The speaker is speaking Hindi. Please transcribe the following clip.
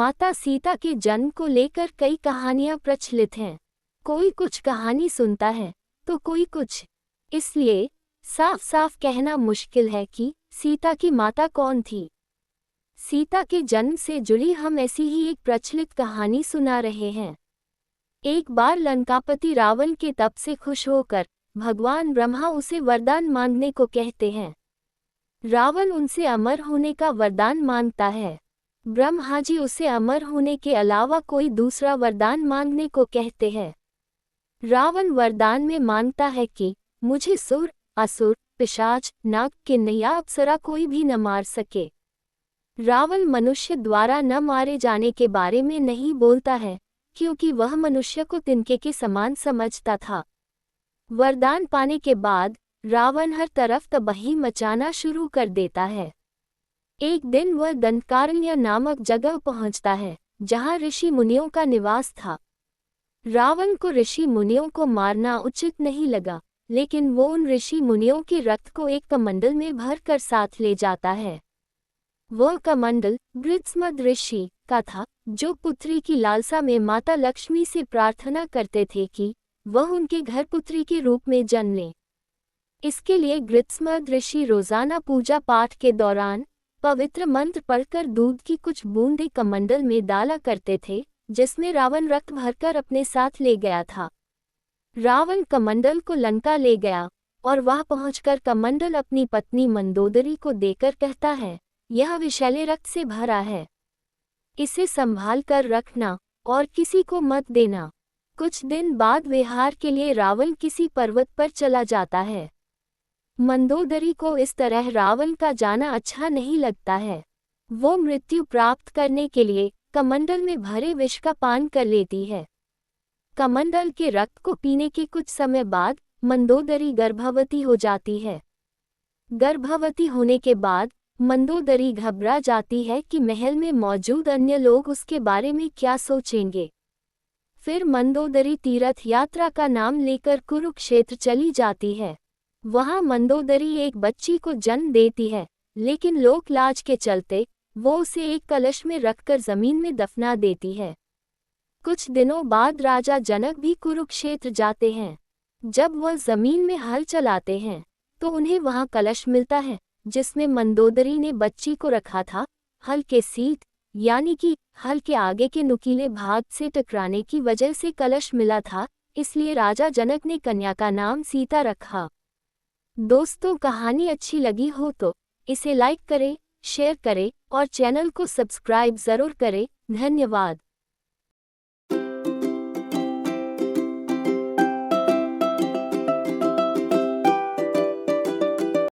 माता सीता के जन्म को लेकर कई कहानियां प्रचलित हैं। कोई कुछ कहानी सुनता है तो कोई कुछ। इसलिए साफ साफ कहना मुश्किल है कि सीता की माता कौन थी। सीता के जन्म से जुड़ी हम ऐसी ही एक प्रचलित कहानी सुना रहे हैं। एक बार लंकापति रावण के तप से खुश होकर भगवान ब्रह्मा उसे वरदान मांगने को कहते हैं। रावण उनसे अमर होने का वरदान मांगता है। ब्रह्मा जी उसे अमर होने के अलावा कोई दूसरा वरदान मांगने को कहते हैं। रावण वरदान में मांगता है कि मुझे सुर, असुर, पिशाच, नाग, किन्नैया, अप्सरा कोई भी न मार सके। रावण मनुष्य द्वारा न मारे जाने के बारे में नहीं बोलता है, क्योंकि वह मनुष्य को तिनके के समान समझता था। वरदान पाने के बाद रावण हर तरफ तबाही मचाना शुरू कर देता है। एक दिन वह दंडकारण्य नामक जगह पहुंचता है, जहां ऋषि मुनियों का निवास था। रावण को ऋषि मुनियों को मारना उचित नहीं लगा, लेकिन वो उन ऋषि मुनियों के रक्त को एक कमंडल में भरकर साथ ले जाता है। वह कमंडल गृत्समद ऋषि का था, जो पुत्री की लालसा में माता लक्ष्मी से प्रार्थना करते थे कि वह उनके घर पुत्री के रूप में जन्म ले। इसके लिए गृत्समद ऋषि रोजाना पूजा पाठ के दौरान पवित्र मंत्र पढ़कर दूध की कुछ बूंदें कमंडल में डाला करते थे, जिसमें रावण रक्त भरकर अपने साथ ले गया था। रावण कमंडल को लंका ले गया और वहां पहुंचकर कमंडल अपनी पत्नी मंदोदरी को देकर कहता है, यह विषैले रक्त से भरा है, इसे संभाल कर रखना और किसी को मत देना। कुछ दिन बाद विहार के लिए रावण किसी पर्वत पर चला जाता है। मंदोदरी को इस तरह रावण का जाना अच्छा नहीं लगता है। वो मृत्यु प्राप्त करने के लिए कमंडल में भरे विष का पान कर लेती है। कमंडल के रक्त को पीने के कुछ समय बाद मंदोदरी गर्भवती हो जाती है। गर्भवती होने के बाद मंदोदरी घबरा जाती है कि महल में मौजूद अन्य लोग उसके बारे में क्या सोचेंगे। फिर मंदोदरी तीर्थ यात्रा का नाम लेकर कुरुक्षेत्र चली जाती है। वहां मंदोदरी एक बच्ची को जन्म देती है, लेकिन लोक लाज के चलते वो उसे एक कलश में रखकर जमीन में दफना देती है। कुछ दिनों बाद राजा जनक भी कुरुक्षेत्र जाते हैं। जब वह जमीन में हल चलाते हैं तो उन्हें वहां कलश मिलता है, जिसमें मंदोदरी ने बच्ची को रखा था। हल के सीट यानी कि हल के आगे के नुकीले भाग से टकराने की वजह से कलश मिला था, इसलिए राजा जनक ने कन्या का नाम सीता रखा। दोस्तों, कहानी अच्छी लगी हो तो इसे लाइक करें, शेयर करें और चैनल को सब्सक्राइब जरूर करें। धन्यवाद।